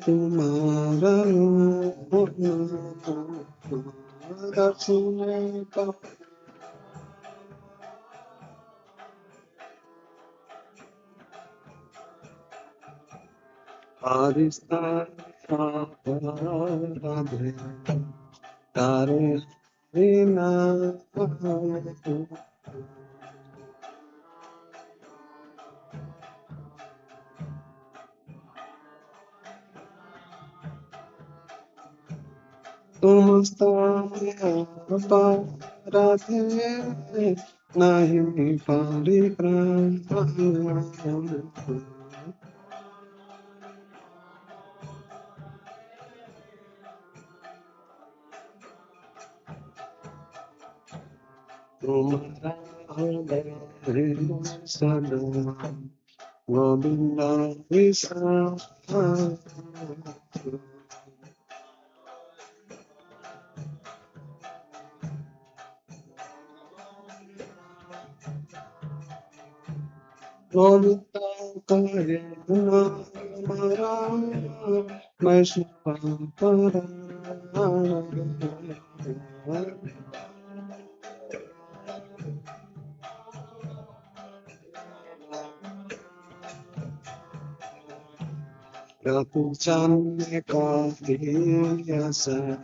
तुम्हारा दर्शन का आरिस्ता राधे तारे बिना तुम राधे नहीं पारी प्राण तुम्हारा हृदय सदा गोविंदा विसा गोविंदा करे हमारा वैष्णव परा Charan ka diyasa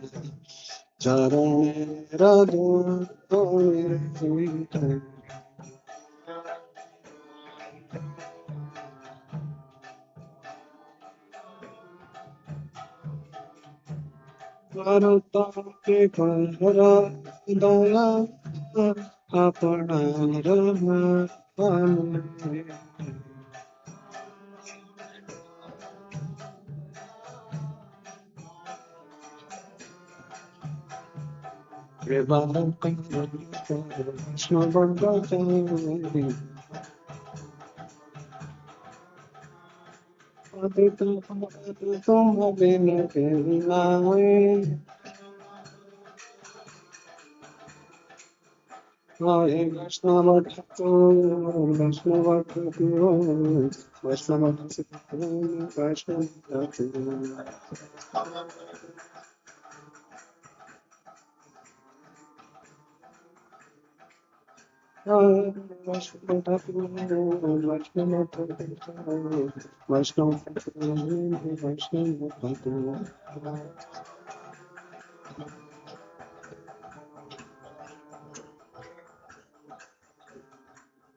Charan Radha Lilamrita Bharata ke kara daya apna rahman Vrindavan तुम बिन नावे हरे वैष्णव ठाकुर वैष्णव ठाकुर वैष्णव ठाकुर वैष्णव ठाकुर वैष्णव ठाकुर वैष्णव ठाकुर वैष्णव ठाकुर वैष्णव Thakur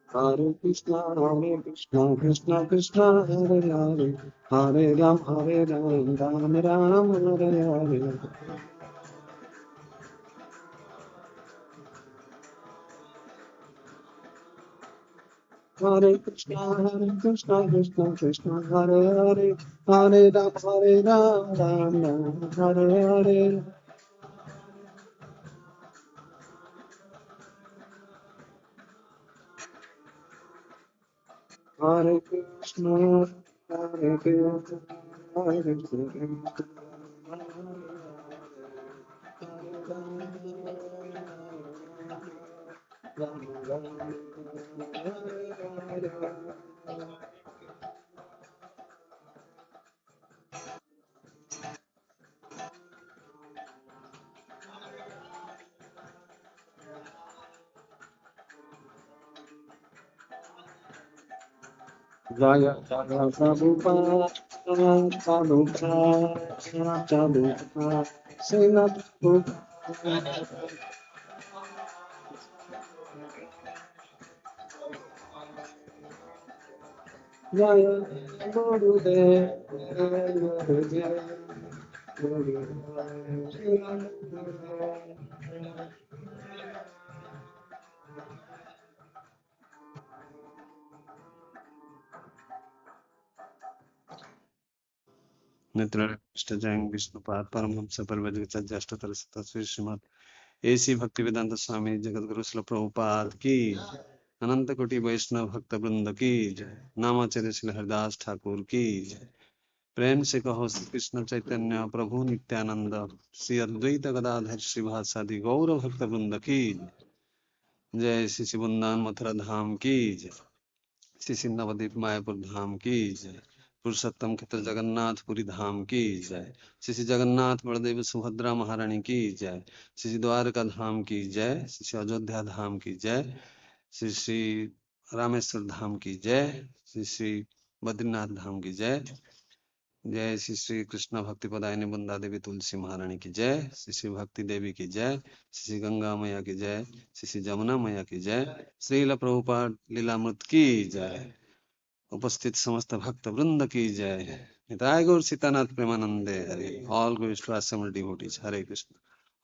Hare Krishna Krishna Krishna Hare Hare Hare Ram Ram Ram Hare Hare Hare Krishna Krishna Krishna Hare Hare Hare Ram Ram Hare Hare Hare Krishna Hare Krishna Hare Krishna Jaya Jaya Prabhupada Prabhupada Prabhupada Srila Prabhupada Jaya Gurudev Gurudev Nitrajang Vishnupad Paramhamsa Parvajita Jashtotar Satasvi Srimad A.C. Bhaktivedanta Swami Jagadguru Srila Prabhupada की अनंत कोटि वैष्णव भक्त वृंद की जय नामाचार्य श्री हरिदास ठाकुर की जय प्रेम से कहो श्री कृष्ण चैतन्य प्रभु नित्यानंद श्री अद्वैत गदाधर श्रीवासादि गौर भक्त वृंद की जय श्री वृंदावन मथुरा धाम की जय श्री नवद्वीप मायापुर धाम की जय पुरुषोत्तम क्षेत्र जगन्नाथ पुरी धाम की जय। श्री श्री जगन्नाथ बलदेव सुभद्रा महारानी की जय। श्री श्री द्वारका धाम की जय। श्री श्री अयोध्या धाम की जय। श्री श्री रामेश्वर धाम की जय। श्री श्री बद्रीनाथ धाम की जय। जय श्री श्री कृष्ण भक्ति पदायनी वृंदा देवी तुलसी महारानी की जय। श्री श्री भक्ति देवी की जय। श्री श्री गंगा मैया की जय। श्री श्री जमुना मैया की जय। श्रील प्रभुपाद लीलामृत की जय। उपस्थित समस्त भक्त वृंद की जय। निताय गौर सीतानाथ प्रेमानंदे Hare. All goes to assembled devotees Hare Krishna.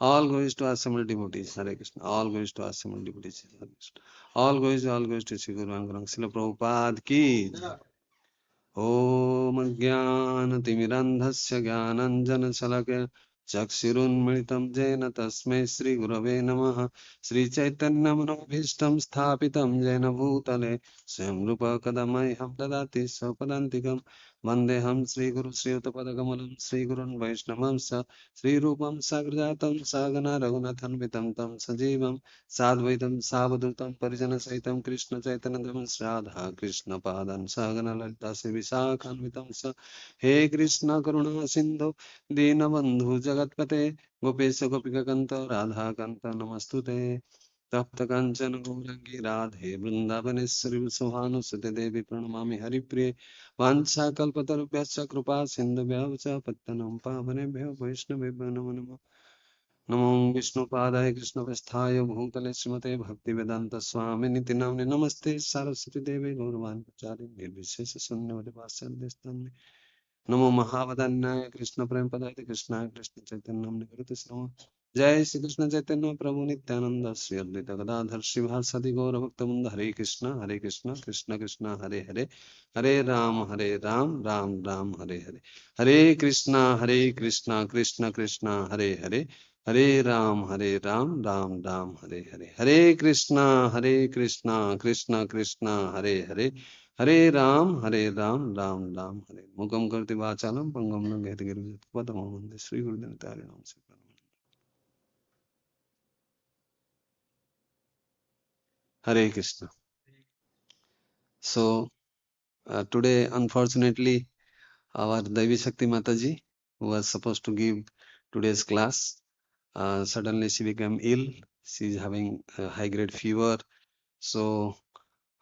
All goes to assembled devotees Hare Krishna. All goes to assembled devotees Hare Krishna. All goes to Sri Guru Angarang Srila Prabhupada की जय। ॐ अज्ञानतिमिरन्धस्य ज्ञानञ्जनशलाकया चक्षुरुन्मिलितं येन तस्मै श्रीगुरवे नमः। श्रीचैतन्यमनोभीष्टं स्थापितं येन भूतले स्वयं रूप कदा मह्यं ददाति स्वपदान्तिकं। वन्देऽहं श्रीगुरु श्रीयुतपदकमलं श्रीगुरुन् वैष्णवंश्च श्रीरूपं साग्रजातं सहगना रघुनाथान्वितं तं सजीवं साद्वैतं सावधूतं परिजनसहितं कृष्ण चैतन्यदेवं राधा कृष्ण पादान् सहगना ललिता श्री विशाखान्वितं स। हे कृष्ण करुणा सिन्धु दीनबन्धु जगत्पते गोपेश गोपिकान्त राधाकान्त नमस्तुते। तप्त काञ्चन गौराङ्गी राधे वृन्दावनेश्वरि सुहानुसुते देवी प्रणमामि हरिप्रिये। वाञ्छाकल्पतरुभ्यश्च कृपा सिन्धुभ्यः च पत्तनं पावनेभ्यो वैष्णवेभ्यो नमो नमः। नमो विष्णुपादाय कृष्णप्रस्थाय भूतले श्रीमते भक्तिवेदान्त स्वामिनिति नाम्ने नमस्ते सरस्वती देवे गौरवाणी प्रचारिणे निर्विशेष शून्यवदे वासुदेवस्ताम्ने। नमो महावदन्याय कृष्ण प्रेम पदाय कृष्णाय कृष्ण चैतन्य नाम्ने गुरुते नमः। जय श्री कृष्ण चैतन्य प्रभु नित्यानंद श्री अद्वैत गदाधर श्रीवासदि गौर भक्तवृंद हरे कृष्ण कृष्ण कृष्ण हरे हरे हरे राम राम राम हरे हरे। हरे कृष्ण कृष्ण कृष्ण हरे हरे हरे राम राम राम हरे हरे। हरे कृष्णा कृष्ण कृष्ण हरे हरे हरे राम राम राम हरे। मुखम करते वाचालम पंगम लंघयते गिरिं पदमं वन्दे श्री गुरुदेवताय नमः। Hare Krishna. So today, unfortunately, our Devi Shakti Mataji, who was supposed to give today's class, suddenly she became ill. She is having a high-grade fever. So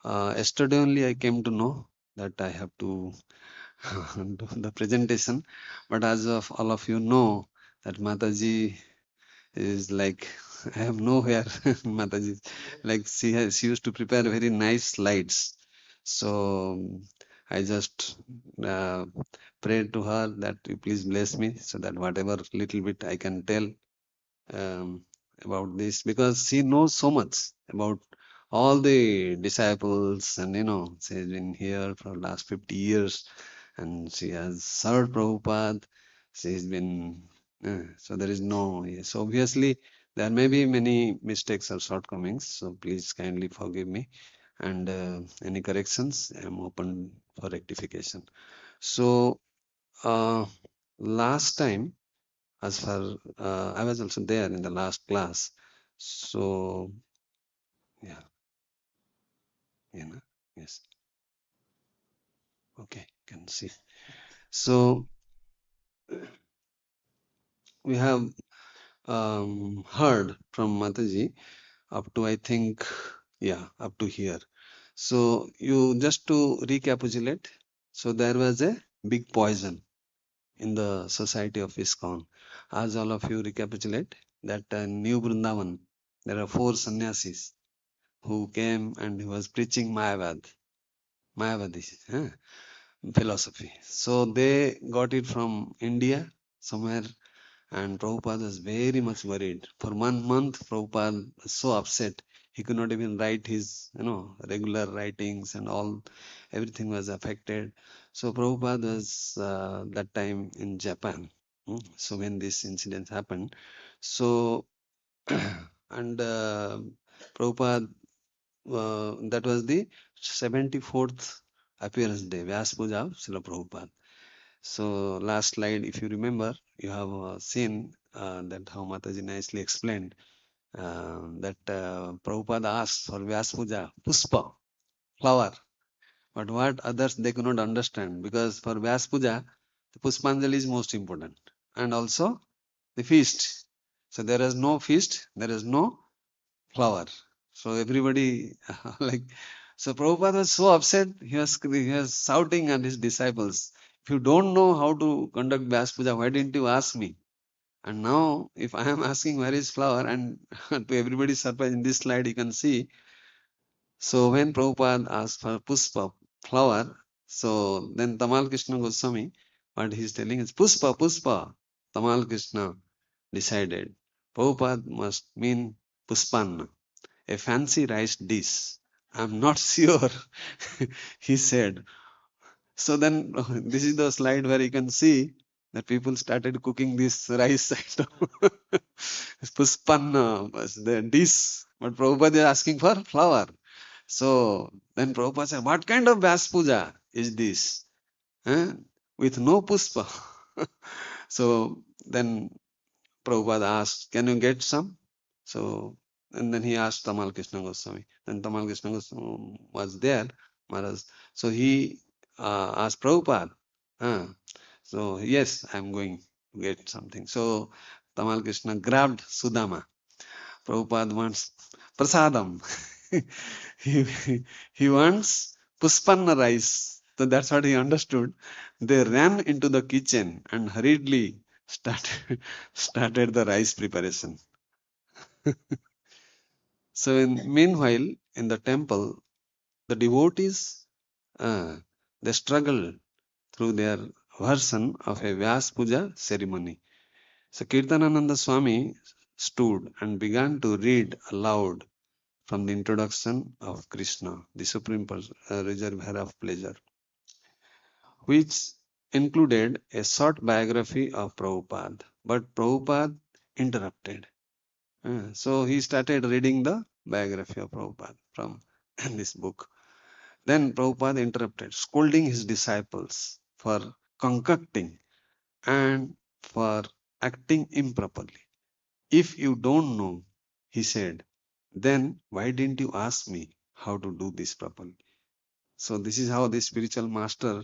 yesterday only I came to know that I have to do the presentation. But as of all of you know, that Mataji is like I have nowhere. Mataji, like she used to prepare very nice slides. So I just uh, prayed to her that you please bless me so that whatever little bit I can tell um, about this, because she knows so much about all the disciples, and she's been here for last 50 years and she has served Prabhupada. She's been so there is no, yes, obviously there may be many mistakes or shortcomings, so please kindly forgive me, and any corrections I am open for rectification. So last time, as far I was also there in the last class, so yeah, yes, okay, can see. So we have heard from Mataji up to, I think, yeah, up to here. So you just to recapitulate, so there was a big poison in the society of ISKCON. As all of you recapitulate, that New Vrindavan, there are 4 sannyasis who came and he was preaching Mayavadi philosophy. So they got it from India somewhere, and Prabhupada was very much worried. For 1 month, Prabhupada was so upset. He could not even write his, regular writings and all. Everything was affected. So Prabhupada was that time in Japan. So when this incident happened, so and Prabhupada, that was the 74th appearance day, Vyas Puja of Srila Prabhupada. So last slide, if you remember, you have seen that how Mataji nicely explained that Prabhupada asked for Vyas Puja, Puspa, flower. But what others they could not understand, because for Vyas Puja, the Puspanjali is most important. And also the feast. So there is no feast, there is no flower. So everybody like, so Prabhupada was so upset, he was shouting at his disciples, if you don't know how to conduct Vyas Puja, why didn't you ask me? And now if I am asking where is flower, and to everybody's surprise, in this slide you can see, so when Prabhupada asked for Puspa, flower, so then Tamal Krishna Goswami, what he is telling is Puspa, Puspa. Tamal Krishna decided Prabhupada must mean Puspanna, a fancy rice dish. I'm not sure, he said. So then this is the slide where you can see that people started cooking this rice item. Puspanna was the dish, but Prabhupada is asking for flour. So then Prabhupada said, what kind of Vyas Puja is this? Eh? With no puspa. So then Prabhupada asked, can you get some? So, and then he asked Tamal Krishna Goswami. Then Tamal Krishna Goswami was there, Maharaj. So he asked Prabhupada, so yes, I'm going to get something. So Tamal Krishna grabbed Sudama. Prabhupada wants prasadam. he, he wants puspanna rice. So that's what he understood. They ran into the kitchen and hurriedly started the rice preparation. So meanwhile, in the temple, the devotees they struggle through their version of a Vyas Puja ceremony. So Kirtanananda Swami stood and began to read aloud from the introduction of Krishna, the supreme reservoir of pleasure, which included a short biography of Prabhupada. But Prabhupada interrupted. So he started reading the biography of Prabhupada from this book. Then Prabhupada interrupted, scolding his disciples for concocting and for acting improperly. If you don't know, he said, then why didn't you ask me how to do this properly? So this is how the spiritual master,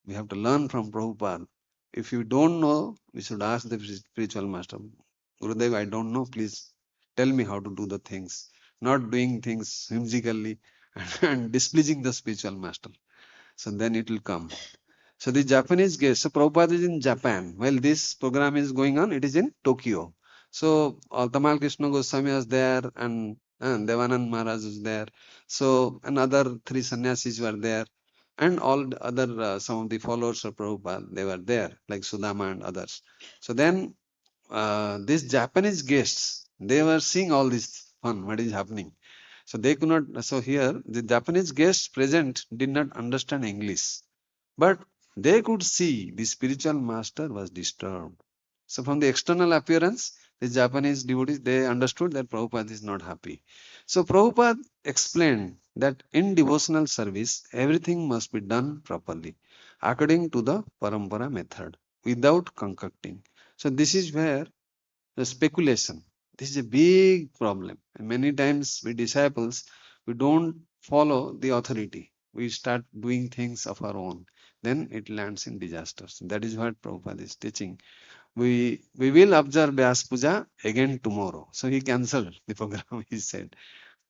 we have to learn from Prabhupada. If you don't know, we should ask the spiritual master, Gurudev, I don't know, please tell me how to do the things. Not doing things whimsically and displeasing the spiritual master. So then it will come. So the Japanese guest, so Prabhupada is in Japan. While this program is going on, it is in Tokyo. So Tamal Krishna Goswami was there, and Devanand Maharaj was there. So another three sannyasis were there, and all the other some of the followers of Prabhupada, they were there, like Sudama and others. So then these Japanese guests, they were seeing all this fun, what is happening. So they could not. So here, the Japanese guests present did not understand English, but they could see the spiritual master was disturbed. So from the external appearance, the Japanese devotees, they understood that Prabhupada is not happy. So Prabhupada explained that in devotional service, everything must be done properly, according to the parampara method, without concocting. So this is where the speculation, this is a big problem. And many times we disciples, we don't follow the authority. We start doing things of our own. Then it lands in disasters. That is what Prabhupada is teaching. We will observe Vyas Puja again tomorrow. So he cancelled the program. He said,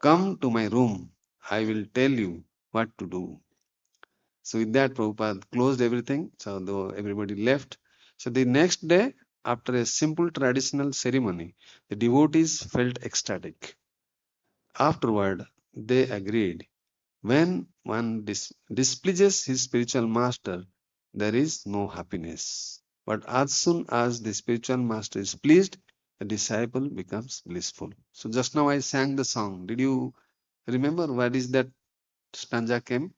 come to my room. I will tell you what to do. So with that, Prabhupada closed everything. So though everybody left. So the next day, after a simple traditional ceremony, the devotees felt ecstatic. Afterward, they agreed, when one displeases his spiritual master, there is no happiness. But as soon as the spiritual master is pleased, the disciple becomes blissful. So just now I sang the song. Did you remember what is that stanza came?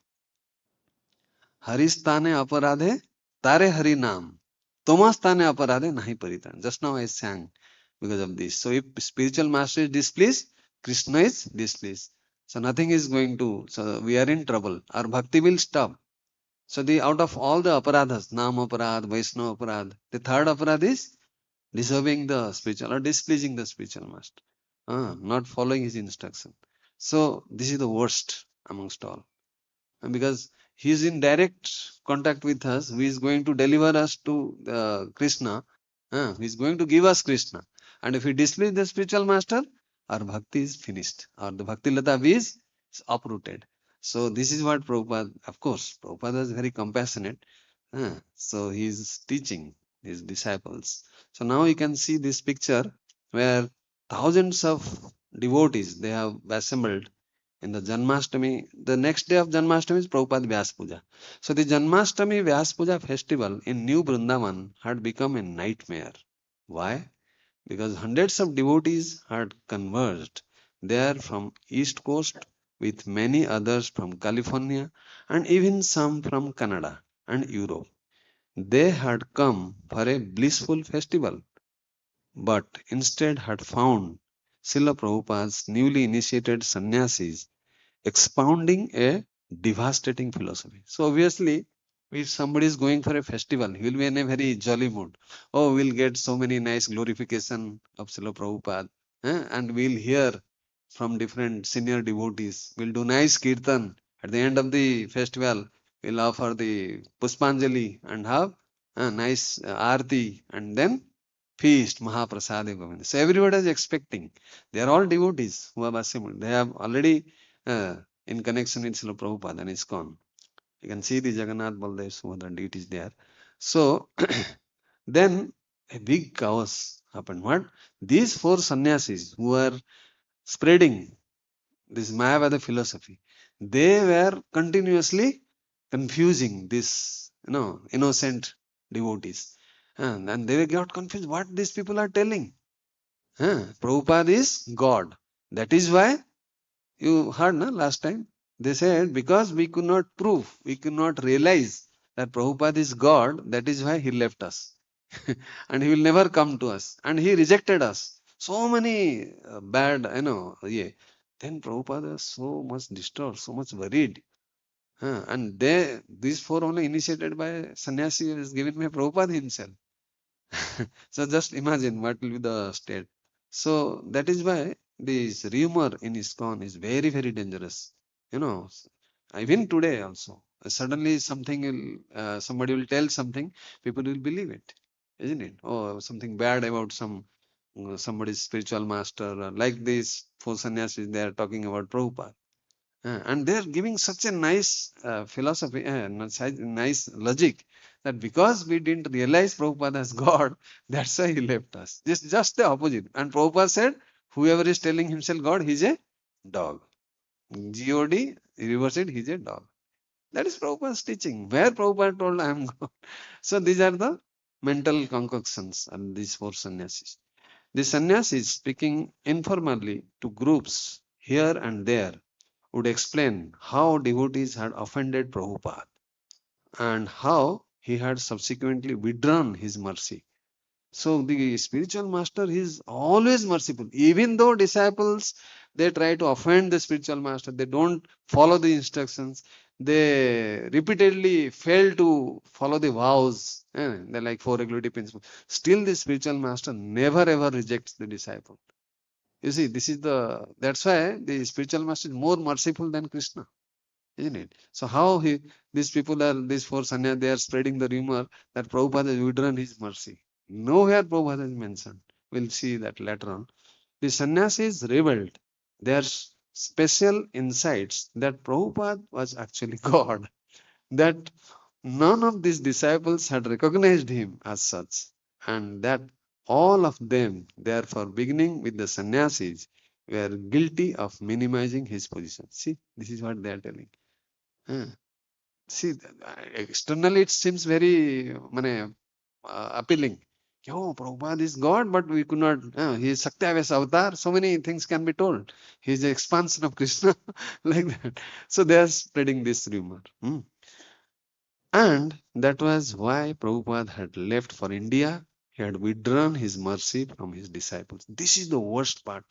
हरिस्ताने अपराधे तारे हरि नाम Tomasthane aparade nahi paritan. Just now I sang because of this. So if spiritual master is displeased, Krishna is displeased. So nothing is going to, so we are in trouble. Our bhakti will stop. So the out of all the aparadhas, Nam aparad, Vaishnava aparad, the third aparad is disobeying the spiritual or displeasing the spiritual master. Not following his instruction. So this is the worst amongst all. And because he is in direct contact with us, who is going to deliver us to Krishna, who is going to give us Krishna. And if we displease the spiritual master, our bhakti is finished, or the bhakti lata is uprooted. So this is what Prabhupada, of course, Prabhupada is very compassionate. So he is teaching his disciples. So now you can see this picture where thousands of devotees, they have assembled in the Janmashtami. The next day of Janmashtami is Prabhupada Vyas Puja. So the Janmashtami Vyas Puja festival in New Vrindavan had become a nightmare. Why? Because hundreds of devotees had converged there from East Coast, with many others from California and even some from Canada and Europe. They had come for a blissful festival, but instead had found Srila Prabhupada's newly initiated sannyasis expounding a devastating philosophy. So obviously, if somebody is going for a festival, he will be in a very jolly mood. Oh, we'll get so many nice glorification of Srila Prabhupada, and we'll hear from different senior devotees. We'll do nice kirtan. At the end of the festival, we'll offer the Puspanjali and have a nice arti, and then feast, Mahaprasadi Govinda. So everybody is expecting. They are all devotees who have assembled. They have already in connection with Srila Prabhupada and ISKCON. You can see the Jagannath, Baldev, Subhadra deities there. So then a big chaos happened. What? These four sannyasis who were spreading this Mayavada philosophy, they were continuously confusing this, innocent devotees. And they got confused what these people are telling. Prabhupada is God. That is why you heard last time. They said because we could not prove, we could not realize that Prabhupada is God, that is why he left us. And he will never come to us. And he rejected us. So many bad, yeah. Then Prabhupada was so much disturbed, so much worried. And these four only initiated by sannyasi is given by Prabhupada himself. So just imagine what will be the state. So that is why this rumor in ISKCON is very, very dangerous. Even today also. Suddenly somebody will tell something, people will believe it, isn't it? Or something bad about somebody's spiritual master, like these four sannyasis, they are talking about Prabhupada. And they are giving such a nice philosophy, nice logic, that because we didn't realize Prabhupada as God, that's why he left us. Just the opposite. And Prabhupada said, whoever is telling himself God, he's a dog. God, reverse it, he's a dog. That is Prabhupada's teaching. Where Prabhupada told, I am God. So these are the mental concoctions and these four sannyasis. The sannyasis, speaking informally to groups here and there, would explain how devotees had offended Prabhupada and how he had subsequently withdrawn his mercy. So the spiritual master is always merciful. Even though disciples, they try to offend the spiritual master, they don't follow the instructions, they repeatedly fail to follow the vows, they're like four regulative principles. Still the spiritual master never ever rejects the disciple. You see, that's why the spiritual master is more merciful than Krishna, isn't it? So how these four sannyas, they are spreading the rumor that Prabhupada has withdrawn his mercy. Nowhere Prabhupada is mentioned. We'll see that later on. The sannyasis rebelled. Their special insights that Prabhupada was actually God, that none of these disciples had recognized him as such, and that all of them, therefore, beginning with the sannyasis, were guilty of minimizing his position. See, this is what they are telling. See, externally it seems very appealing. Yo, Prabhupada is God, but we could not. He is Satyavesa avatar. So many things can be told. He is the expansion of Krishna, like that. So they are spreading this rumor. And that was why Prabhupada had left for India. He had withdrawn his mercy from his disciples. This is the worst part.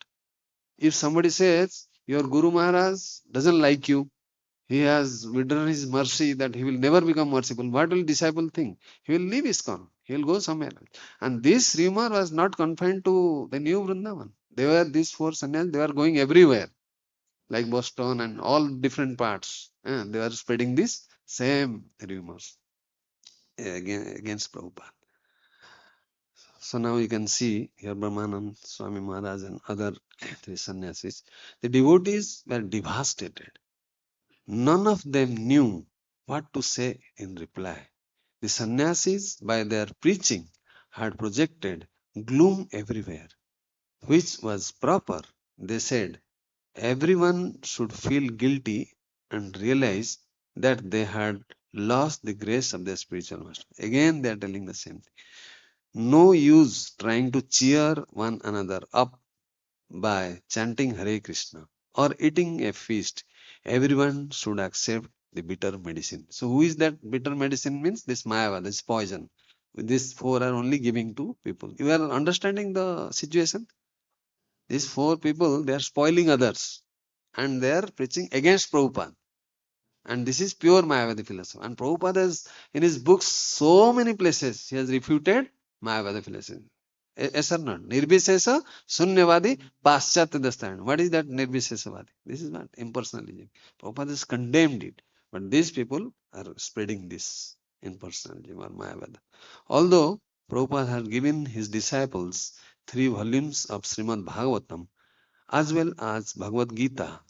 If somebody says, your Guru Maharaj doesn't like you, he has withdrawn his mercy, that he will never become merciful, what will disciple think? He will leave ISKCON. He will go somewhere else. And this rumor was not confined to the New Vrindavan. These four sannyas, they were going everywhere, like Boston and all different parts. They were spreading this Same rumors against Prabhupada. So now you can see here Brahmanand, Swami Maharaj and other three sannyasis. The devotees were devastated. None of them knew what to say in reply. The sannyasis, by their preaching, had projected gloom everywhere, which was proper. They said everyone should feel guilty and realize that they had lost the grace of their spiritual master. Again, they are telling the same thing. No use trying to cheer one another up by chanting Hare Krishna or eating a feast. Everyone should accept the bitter medicine. So who is that bitter medicine? Means this Mayava, this poison. These four are only giving to people. You are understanding the situation? These four people, they are spoiling others and they are preaching against Prabhupada. And this is pure Mayavadi philosophy. And Prabhupada has, in his books, so many places, he has refuted Mayavadi philosophy. Yes or not? Nirbhisesa, Sunyavadi, Paschatya Dastan. What is that Nirbhisesavadi? This is not impersonalism. Prabhupada has condemned it. But these people are spreading this impersonalism or Mayavada. Although Prabhupada had given his disciples 3 volumes of Srimad Bhagavatam as well as Bhagavad-Gita,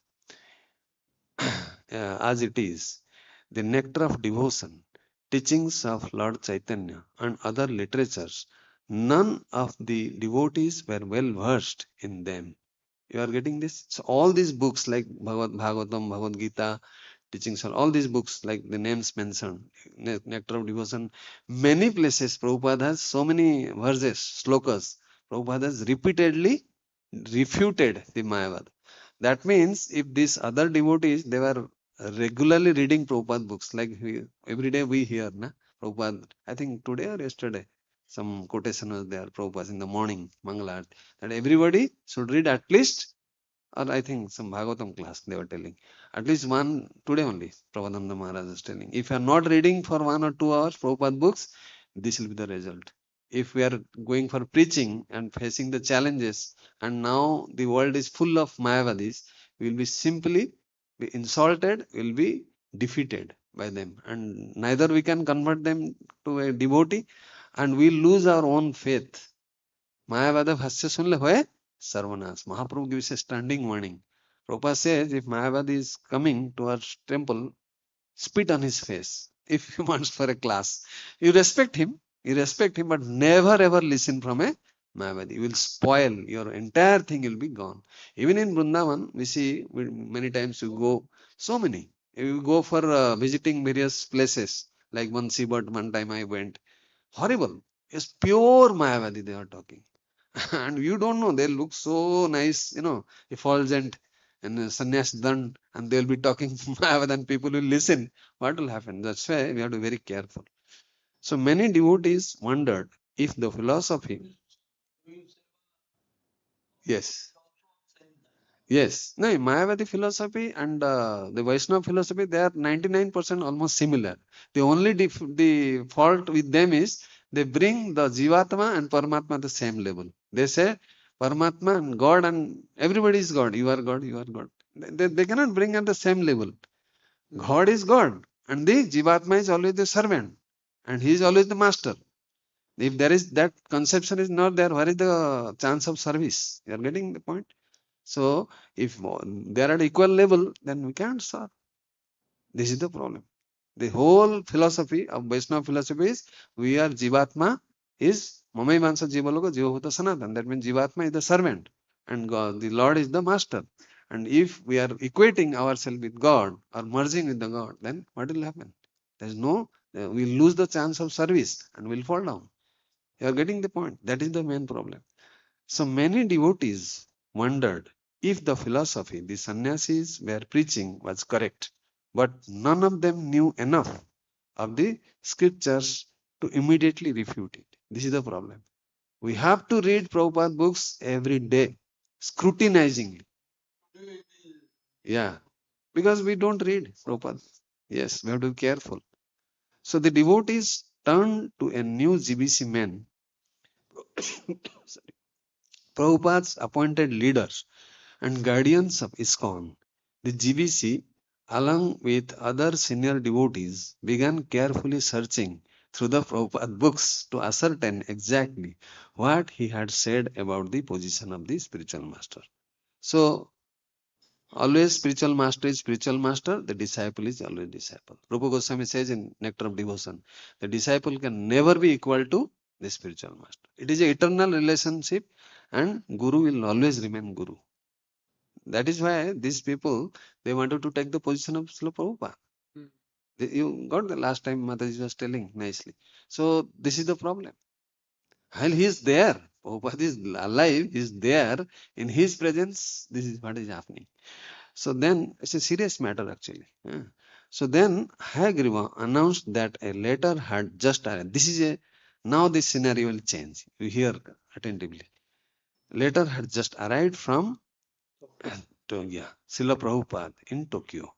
as it is, the nectar of devotion, teachings of Lord Chaitanya, and other literatures, none of the devotees were well versed in them. You are getting this? So all these books like Bhagavatam, Bhagavad Gita, teachings, all these books like the names mentioned, nectar of devotion, many places Prabhupada has so many verses, slokas. Prabhupada has repeatedly refuted the Mayavad. That means if these other devotees, they were regularly reading Prabhupada books, like every day we hear, na? Prabhupada, I think today or yesterday, some quotation was there, Prabhupada in the morning, Mangalat, that everybody should read at least, or I think some Bhagavatam class they were telling, at least one, today only, Prabhupada Maharaj is telling. If you are not reading for 1 or 2 hours Prabhupada books, this will be the result. If we are going for preaching and facing the challenges, and now the world is full of Mayavadis, we will be simply be insulted, we will be defeated by them, and neither we can convert them to a devotee, and we lose our own faith. Mayavada bhasya sunle hoye sarvanas. Mahaprabhu gives a standing warning. Prabhupada says if Mayavada is coming to our temple, spit on his face if he wants for a class. You respect him, but never ever listen from a Mayavadi. You will spoil, your entire thing will be gone. Even in Vrindavan, we see many times you go, so many. You go for visiting various places, like Mansibat, one time I went. Horrible. It's pure Mayavadi they are talking. And you don't know, they look so nice, effulgent and sannyas done, and they'll be talking Mayavad and people will listen. What will happen? That's why we have to be very careful. So many devotees wondered if the philosophy, yes, yes, no, Mayavadi philosophy and the Vaishnava philosophy, they are 99% almost similar. The only the fault with them is they bring the Jivatma and Paramatma at the same level. They say Paramatma and God and everybody is God. You are God, you are God. They cannot bring at the same level. God is God and the Jivatma is always the servant and he is always the master. If there is that conception is not there, where is the chance of service? You are getting the point? So if they are at equal level, then we can't solve. This is the problem. The whole philosophy of Vaishnava philosophy is we are Jivatma is Mamai Mansa Jivaloka Jivabhuta Sanatan. That means Jivatma is the servant and God, the Lord is the master. And if we are equating ourselves with God or merging with the God, then what will happen? There is no, we'll lose the chance of service and we'll fall down. You are getting the point. That is the main problem. So many devotees wondered if the philosophy the sannyasis were preaching was correct, but none of them knew enough of the scriptures to immediately refute it. This is the problem. We have to read Prabhupada books every day, scrutinizingly. Yeah, because we don't read Prabhupada. Yes, we have to be careful. So the devotees turned to a new GBC man, Prabhupada's appointed leaders and guardians of ISKCON. The GBC along with other senior devotees, began carefully searching through the Prabhupada books to ascertain exactly what he had said about the position of the spiritual master. So, always spiritual master is spiritual master, the disciple is always disciple. Rupa Goswami says in Nectar of Devotion, the disciple can never be equal to the spiritual master. It is an eternal relationship and Guru will always remain Guru. That is why these people, they wanted to take the position of Srila Prabhupada. You got the last time Mataji was telling nicely. So this is the problem. While he is there, Prabhupada is alive, he is there, in his presence, this is what is happening. So then it's a serious matter actually. So then Hayagriva announced that a letter had just arrived. This is a, now this scenario will change. You hear attentively. Letter had just arrived from Tokyo, Srila Prabhupada in Tokyo.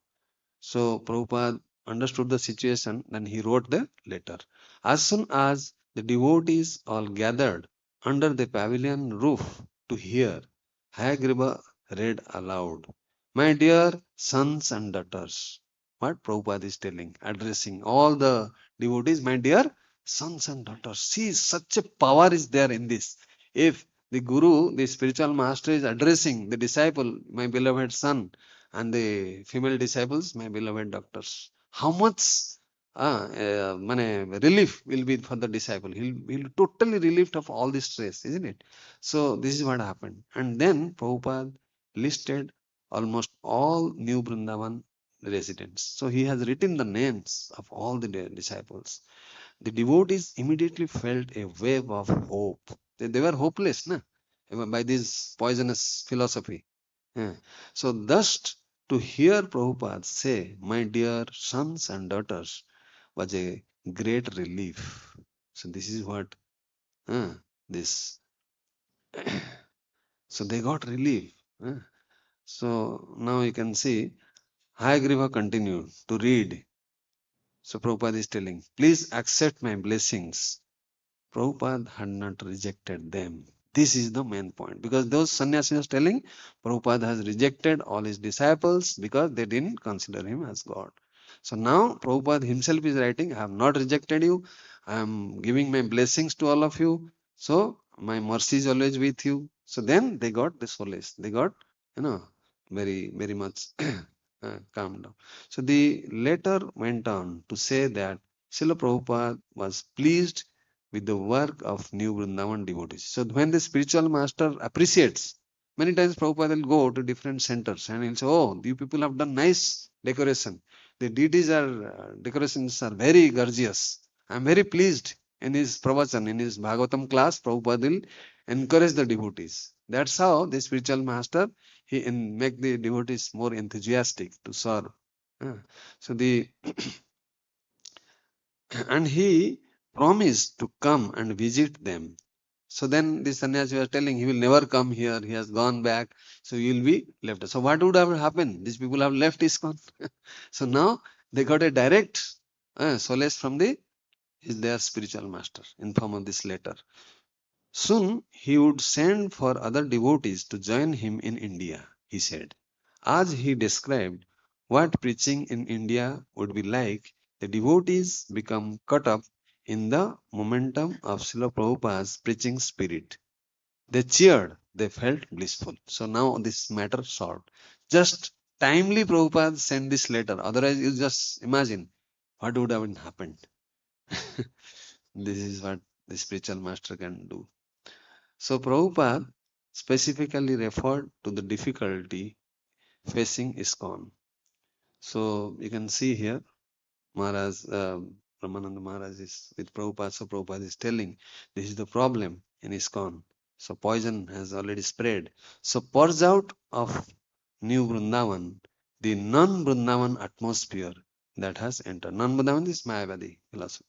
So Prabhupada understood the situation, then he wrote the letter. As soon as the devotees all gathered under the pavilion roof to hear, Hayagriva read aloud, "My dear sons and daughters," what Prabhupada is telling, addressing all the devotees, "My dear sons and daughters." See, such a power is there in this. If the Guru, the spiritual master, is addressing the disciple, "My beloved son," and the female disciples, "My beloved doctors," how much relief will be for the disciple. He'll totally relieved of all this stress, isn't it? So this is what happened. And then Prabhupada listed almost all New Vrindavan residents. So he has written the names of all the disciples. The devotees immediately felt a wave of hope. They were hopeless by this poisonous philosophy. So thus to hear Prabhupada say, "My dear sons and daughters," was a great relief. So this is what this. So they got relief. So now you can see Hayagriva continued to read. So Prabhupada is telling, "Please accept my blessings." Prabhupada had not rejected them. This is the main point, because those sannyasis are telling Prabhupada has rejected all his disciples because they didn't consider him as God. So now Prabhupada himself is writing, "I have not rejected you. I am giving my blessings to all of you. So my mercy is always with you." So then they got the solace. They got, very, very much calmed down. So the letter went on to say that Srila Prabhupada was pleased with the work of New Vrindavan devotees. So when the spiritual master appreciates, many times Prabhupada will go to different centers and he'll say, "Oh, you people have done nice decoration. The deities are decorations are very gorgeous. I'm very pleased." In his pravachan, in his Bhagavatam class, Prabhupada will encourage the devotees. That's how the spiritual master, he make the devotees more enthusiastic to serve. So the and he promised to come and visit them. So then the sannyasi was telling he will never come here. He has gone back. So he will be left. So what would have happened? These people have left ISKCON. So now they got a direct solace from their spiritual master in form of this letter. Soon he would send for other devotees to join him in India, he said. As he described what preaching in India would be like, the devotees become caught up in the momentum of Srila Prabhupada's preaching spirit. They cheered, they felt blissful. So now this matter solved. Just timely Prabhupada sent this letter. Otherwise, you just imagine what would have happened. This is what the spiritual master can do. So Prabhupada specifically referred to the difficulty facing ISKCON. So you can see here, Maharaj, Ramananda Maharaj is with Prabhupada. So Prabhupada is telling this is the problem in ISKCON. So poison has already spread. So purge out of New Vrindavan the non-Vrindavan atmosphere that has entered. Non-Vrindavan is Mayavadi philosophy.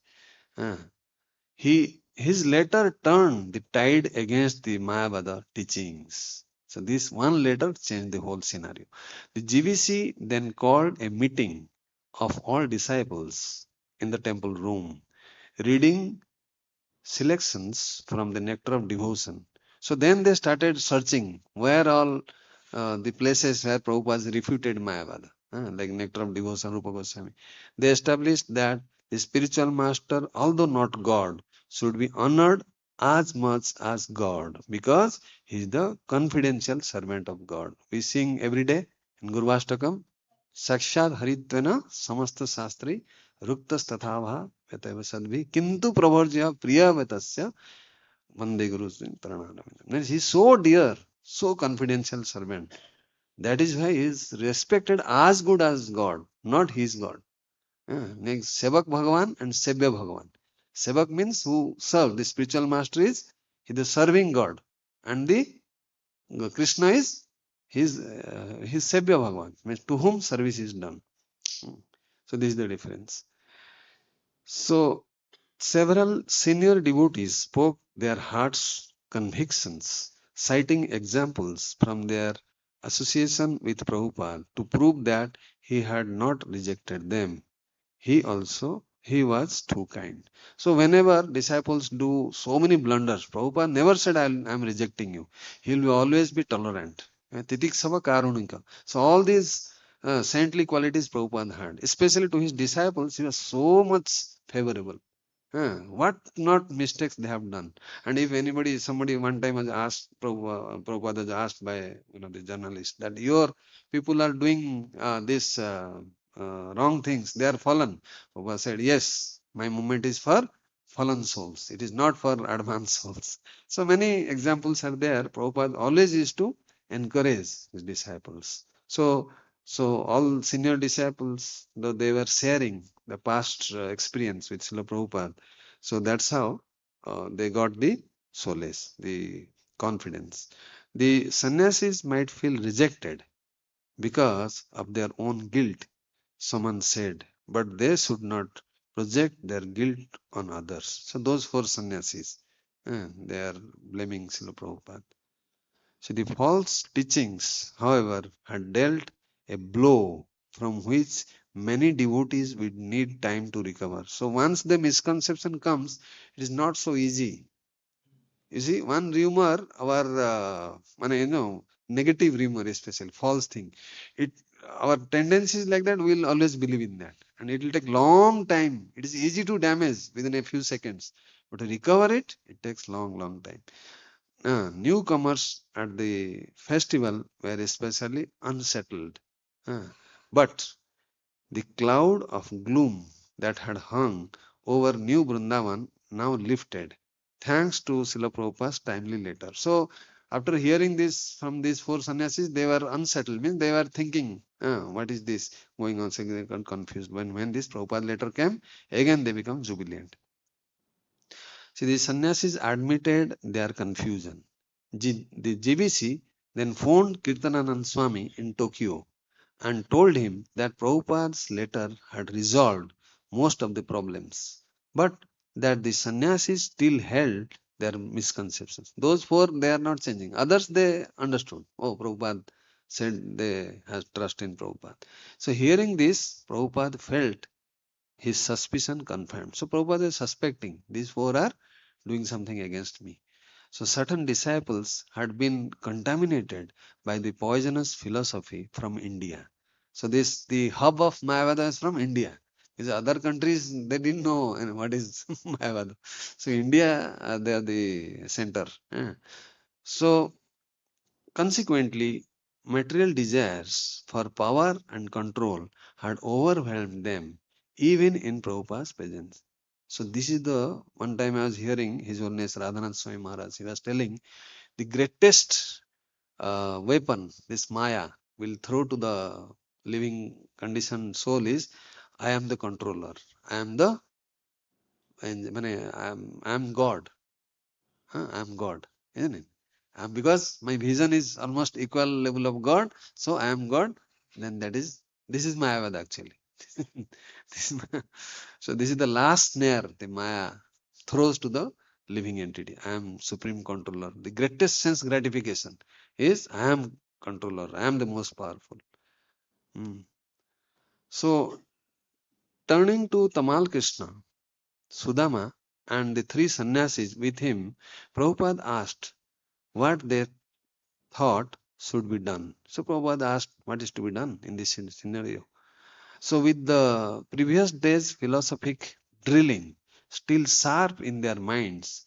His letter turned the tide against the Mayavada teachings. So this one letter changed the whole scenario. The GVC then called a meeting of all disciples in the temple room, reading selections from the Nectar of Devotion. So then they started searching where all the places where Prabhupada refuted Mayavada. like Nectar of Devotion, Rupa Goswami. They established that the spiritual master, although not God, should be honored as much as God because he is the confidential servant of God. We sing every day in Gurvashtakam, Sakshat Haritvena Samasta Sastri Ruktas Tathavha Vetaiva Sadvi Kintu Prabharjya Priya Vetasya Vande Guru Prananam. Means he is so dear, so confidential servant. That is why he is respected as good as God, not his God. Next, Sevak Bhagavan and Sevya Bhagavan. Sevak means who serve. The spiritual master is he the serving God, and the Krishna is his Sevya Bhagavan, means to whom service is done. So this is the difference. So several senior devotees spoke their heart's convictions, citing examples from their association with Prabhupada to prove that he had not rejected them. He was too kind. So whenever disciples do so many blunders, Prabhupada never said, I'm rejecting you. He will always be tolerant. Titiksava karunika. So all these saintly qualities Prabhupada had, especially to his disciples, he was so much favorable. What not mistakes they have done. And if somebody one time has asked, Prabhupada has asked by the journalist that your people are doing this wrong things, they are fallen. Prabhupada said, yes, my movement is for fallen souls. It is not for advanced souls. So many examples are there. Prabhupada always used to encourage his disciples. So all senior disciples, though they were sharing the past experience with Srila Prabhupada, so that's how they got the solace, the confidence. The sannyasis might feel rejected because of their own guilt, someone said, but they should not project their guilt on others. So those four sannyasis, they are blaming Srila Prabhupada. So the false teachings, however, had dealt a blow from which many devotees would need time to recover. So once the misconception comes, it is not so easy. You see, one rumor, negative rumor, especially false thing, our tendency is like that. We'll always believe in that, and it will take long time. It is easy to damage within a few seconds, but to recover it, it takes long time. Newcomers at the festival were especially unsettled. But the cloud of gloom that had hung over New Vrindavan now lifted, thanks to Srila Prabhupada's timely letter. So, after hearing this from these four sannyasis, they were unsettled, means they were thinking, what is this going on? So they got confused. When this Prabhupada letter came, again they become jubilant. See, the sannyasis admitted their confusion. The GBC then phoned Kirtananand Swami in Tokyo and told him that Prabhupada's letter had resolved most of the problems, but that the sannyasis still held their misconceptions. Those four, they are not changing. Others, they understood. Oh, Prabhupada said they have trust in Prabhupada. So hearing this, Prabhupada felt his suspicion confirmed. So Prabhupada is suspecting these four are doing something against me. So certain disciples had been contaminated by the poisonous philosophy from India. So the hub of Mayavada is from India. These other countries, they didn't know what is Mayavada. So India, they are the center. So consequently, material desires for power and control had overwhelmed them, even in Prabhupada's presence. So this is the one time I was hearing His Holiness Radhanath Swami Maharaj. He was telling the greatest weapon this Maya will throw to the living conditioned soul is, I am the controller. I am I am God. I am God, isn't it? Because my vision is almost equal level of God, so I am God. Then this is Mayavad actually. So this is the last snare the Maya throws to the living entity. I am supreme controller. The greatest sense gratification is I am controller. I am the most powerful. So turning to Tamal Krishna, Sudama, and the three sannyasis with him, Prabhupada asked what they thought should be done. So Prabhupada asked, what is to be done in this scenario? So with the previous days philosophic drilling still sharp in their minds,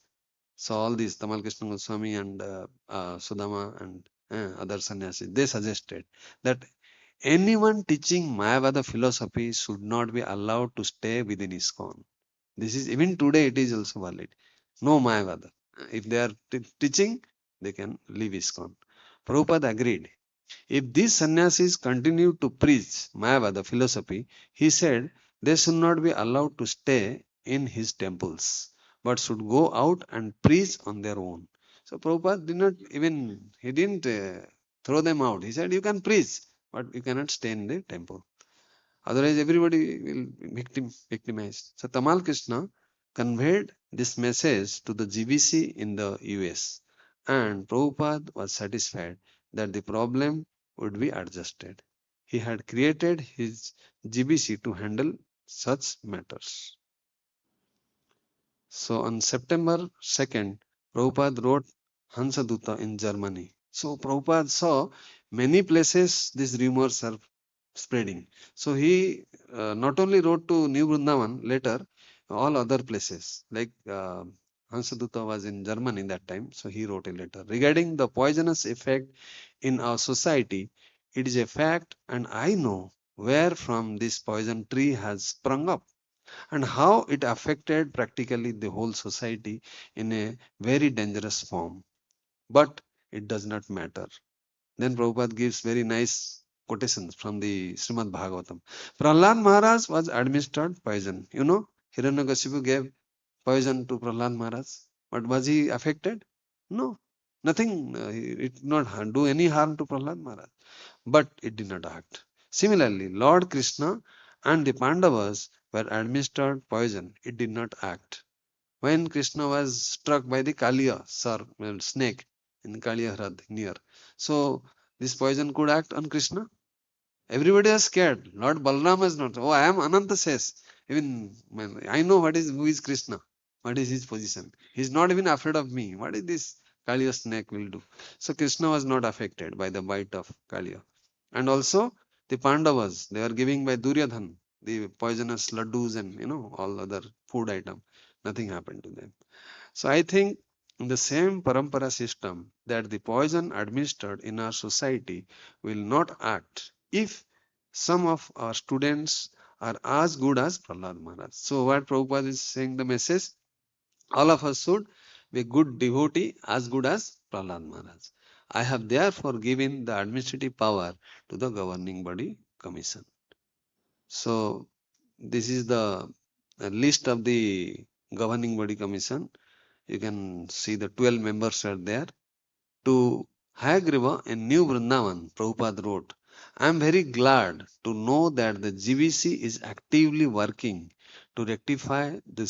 so all these Tamal Krishna Goswami and Sudama and other sannyasis, they suggested that anyone teaching Mayavada philosophy should not be allowed to stay within ISKCON. This is even today it is also valid. No Mayavada. If they are teaching, they can leave ISKCON. Prabhupada agreed. If these sannyasis continue to preach Mayavada philosophy, he said they should not be allowed to stay in his temples, but should go out and preach on their own. So Prabhupada did not even, he didn't throw them out. He said, you can preach, but you cannot stay in the temple. Otherwise, everybody will victimized. So Tamal Krishna conveyed this message to the GBC in the US, and Prabhupada was satisfied that the problem would be adjusted. He had created his GBC to handle such matters. So on September 2nd, Prabhupada wrote Hansaduta in Germany. So Prabhupada saw many places these rumors are spreading. So he not only wrote to New Vrindavan, later all other places like Hansaduta was in Germany that time. So he wrote a letter regarding the poisonous effect in our society. It is a fact, and I know where from this poison tree has sprung up and how it affected practically the whole society in a very dangerous form. But it does not matter. Then Prabhupada gives very nice quotations from the Srimad Bhagavatam. Prahlad Maharaj was administered poison. You know, Hiranyakashipu gave poison to Prahlad Maharaj. But was he affected? No. Nothing. It did not do any harm to Prahlad Maharaj. But it did not act. Similarly, Lord Krishna and the Pandavas were administered poison. It did not act. When Krishna was struck by the Kaliya, snake in Kaliya Hrad near. So this poison could act on Krishna. Everybody is scared. Lord Balram is not. Oh, I am Ananta says. Even I know who is Krishna. What is his position? He is not even afraid of me. What is this Kaliya snake will do? So Krishna was not affected by the bite of Kaliya. And also the Pandavas, they are giving by Duryodhan, the poisonous laddus and all other food item. Nothing happened to them. So I think in the same parampara system that the poison administered in our society will not act if some of our students are as good as Prahlad Maharaj. So what Prabhupada is saying the message, all of us should be good devotee as good as Prahlad Maharaj. I have therefore given the administrative power to the governing body commission. So this is the list of the governing body commission. You can see the 12 members are there. To Hayagriva in New Vrindavan, Prabhupada wrote, I am very glad to know that the GBC is actively working to rectify the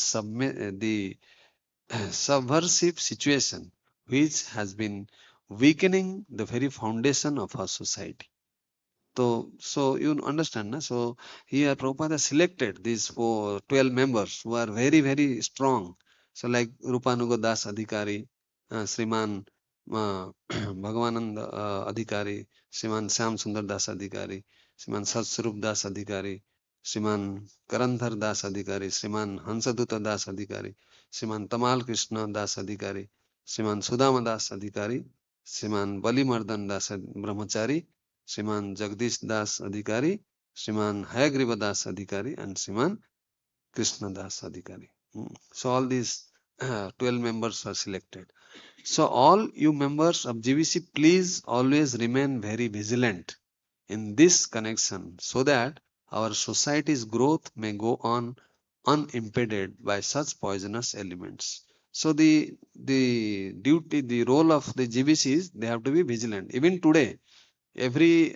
subversive situation which has been weakening the very foundation of our society. So you understand, na? So here Prabhupada selected these 12 members who are very, very strong. So like Rupanuga Das Adhikari, Sriman Bhagavananda Adhikari, Sriman Syam Sundar Das Adhikari, Sriman Satswarup Das Adhikari, Sriman Karandhar Das Adhikari, Sriman Hansaduta Das Adhikari, Sriman Tamal Krishna Das Adhikari, Sriman Sudama Das Adhikari, Sriman Balimardan Das Brahmachari, Sriman Jagdish Das Adhikari, Sriman Hayagriva Das Adhikari, and Sriman Krishna Das Adhikari. So all these 12 members are selected. So all you members of GVC, please always remain very vigilant in this connection so that our society's growth may go on unimpeded by such poisonous elements. So the role of the GVC is they have to be vigilant. Even today, every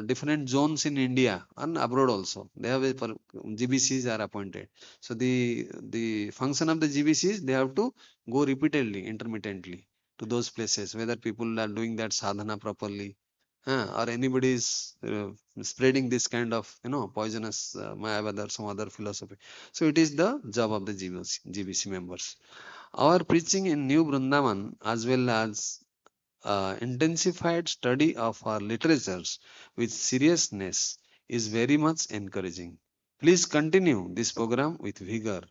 different zones in India and abroad also, they have GBCs are appointed. So the function of the GBCs, they have to go repeatedly, intermittently to those places, whether people are doing that sadhana properly, or anybody is spreading this kind of poisonous Mayavad or some other philosophy. So it is the job of the GBC members. Our preaching in New Vrindavan as well as intensified study of our literatures with seriousness is very much encouraging. Please continue this program with vigor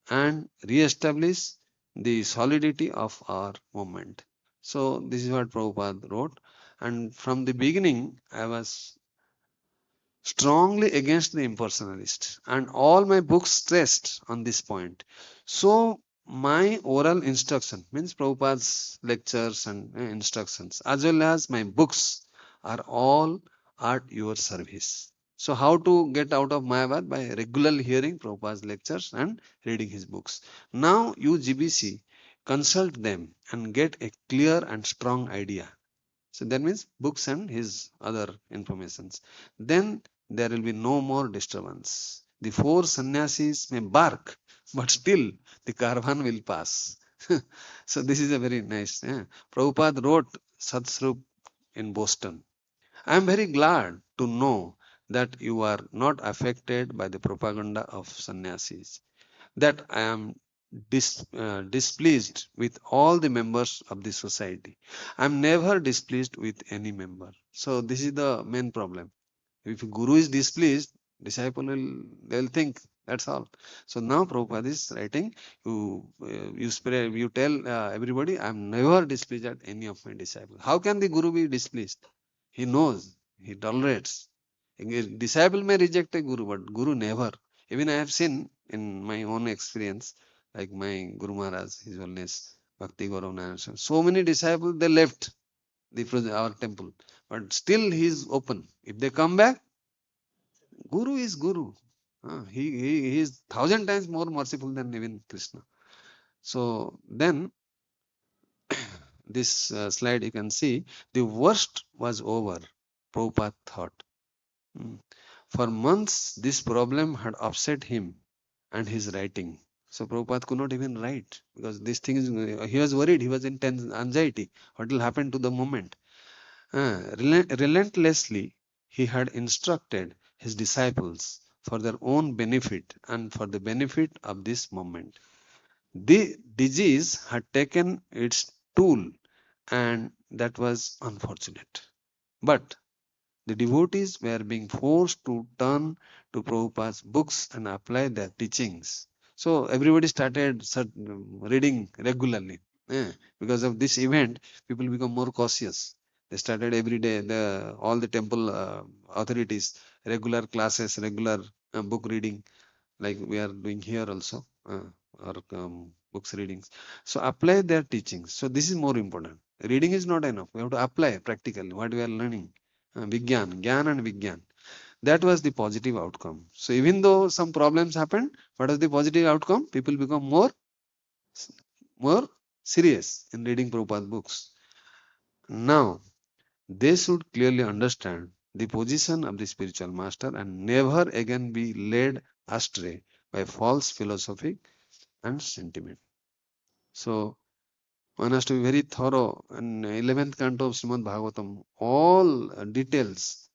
and re-establish the solidity of our movement. So this is what Prabhupada wrote. And from the beginning, I was strongly against the impersonalists, and all my books stressed on this point. So my oral instruction means Prabhupada's lectures and instructions, as well as my books, are all at your service. So how to get out of Mayavad? By regularly hearing Prabhupada's lectures and reading his books. Now you GBC, consult them and get a clear and strong idea. So that means books and his other informations. Then there will be no more disturbance. The four sannyasis may bark, but still the caravan will pass. So this is a very nice. Prabhupada wrote Satsrup in Boston. I am very glad to know that you are not affected by the propaganda of sannyasis, that I am displeased with all the members of the society. I am never displeased with any member. So this is the main problem. If guru is displeased, disciple will they'll think that's all. So now Prabhupada is writing, you tell everybody, I am never displeased at any of my disciples. How can the guru be displeased? He knows, he tolerates. A disciple may reject a guru, but guru never. Even I have seen in my own experience, like my Guru Maharaj, His Holiness Bhakti Gaurav, so many disciples they left our temple, but still he is open. If they come back, Guru is Guru. He is 1,000 times more merciful than even Krishna. So then this slide you can see the worst was over. Prabhupada thought. For months, this problem had upset him and his writing. So Prabhupada could not even write because this thing is, he was worried, he was in tense anxiety. What will happen to the moment? Relentlessly, he had instructed his disciples for their own benefit and for the benefit of this moment. The disease had taken its toll, and that was unfortunate. But the devotees were being forced to turn to Prabhupada's books and apply their teachings. So everybody started reading regularly. Because of this event, people become more cautious. They started every day, all the temple authorities, regular classes, regular book reading, like we are doing here also, or books readings. So apply their teachings. So this is more important. Reading is not enough. We have to apply practically what we are learning. Vigyan, Gyan and Vigyan. That was the positive outcome. So even though some problems happened, what was the positive outcome? People become more serious in reading Prabhupada books. Now, they should clearly understand the position of the spiritual master and never again be led astray by false philosophy and sentiment. So one has to be very thorough. And 11th canto of Srimad Bhagavatam, all details,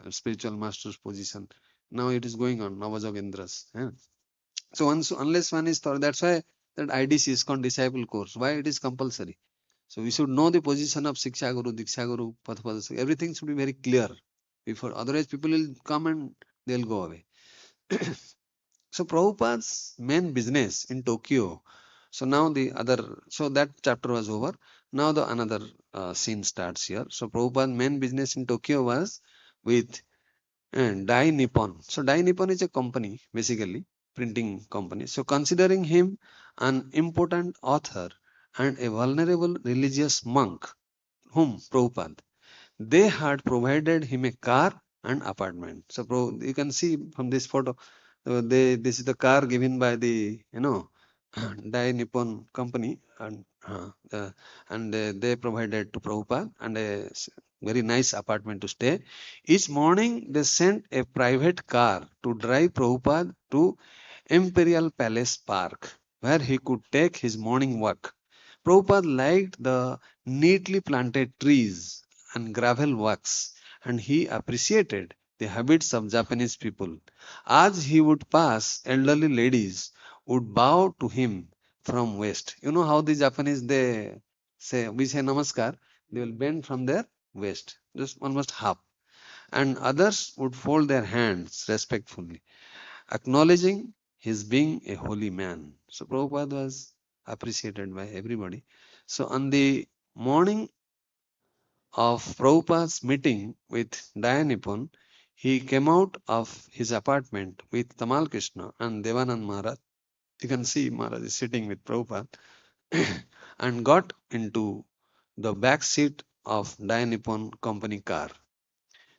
spiritual master's position. Now it is going on, Navajogendras. So unless one is thorough, that's why that IDC ISKCON disciple course, why it is compulsory. So we should know the position of Siksha Guru, Diksha Guru, Pathapada. Everything should be very clear before. Otherwise, people will come and they'll go away. So Prabhupada's main business in Tokyo. So now so that chapter was over. Now another scene starts here. So Prabhupada's main business in Tokyo was with Dai Nippon. So Dai Nippon is a company, basically printing company. So considering him an important author and a vulnerable religious monk, whom Prabhupada, they had provided him a car and apartment. So you can see from this photo, this is the car given by the Dai Nippon company, and they provided to Prabhupada and a very nice apartment to stay. Each morning they sent a private car to drive Prabhupada to Imperial Palace Park, where he could take his morning walk. Prabhupada liked the neatly planted trees and gravel walks, and he appreciated the habits of Japanese people. As he would pass, elderly ladies would bow to him from west. You know how the Japanese, we say namaskar, They will bend from their waist, just almost half. And others would fold their hands respectfully, acknowledging his being a holy man. So Prabhupada was appreciated by everybody. So on the morning of Prabhupada's meeting with Dayanipun, he came out of his apartment with Tamal Krishna and Devanand Maharaj. You can see Maharaj is sitting with Prabhupada and got into the back seat of Dayanipun company car.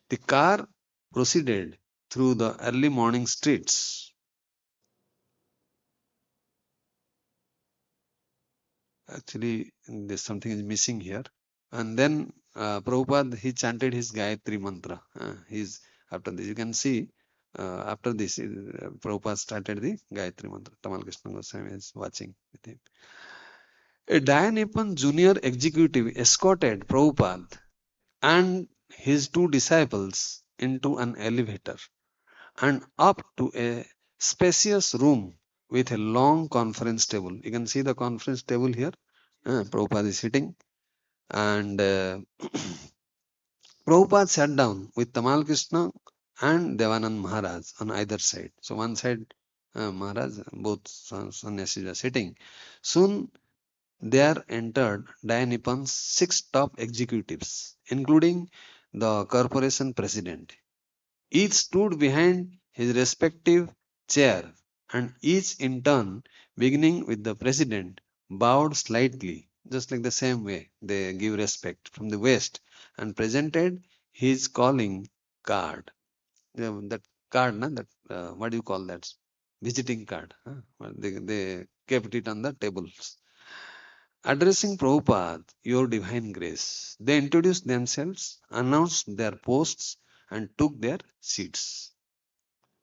The car proceeded through the early morning streets. Actually, there's something is missing here. And then Prabhupada, he chanted his Gayatri mantra. After this, you can see, after this, Prabhupada started the Gayatri mantra. Tamal Krishna Goswami is watching with him. A Dayanipun junior executive escorted Prabhupada and his two disciples into an elevator and up to a spacious room with a long conference table. You can see the conference table here. Prabhupada is sitting, and Prabhupada sat down with Tamal Krishna and Devanand Maharaj on either side. So one side Maharaj, both sannyasis are sitting. Soon there entered Dayanipan's 6 top executives, including the corporation president. Each stood behind his respective chair, and each in turn, beginning with the president, bowed slightly, just like the same way they give respect from the west, and presented his calling card. That card, na, that what do you call that? Visiting card. Huh? Well, they kept it on the tables. Addressing Prabhupada, Your Divine Grace, they introduced themselves, announced their posts, and took their seats.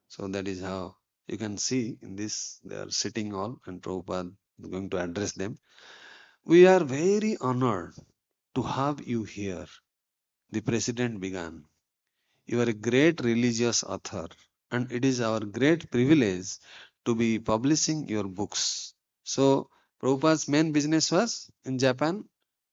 So that is how you can see in this, they are sitting all, and Prabhupada is going to address them. We are very honored to have you here, the President began. You are a great religious author, and it is our great privilege to be publishing your books. So, Prabhupada's main business was in Japan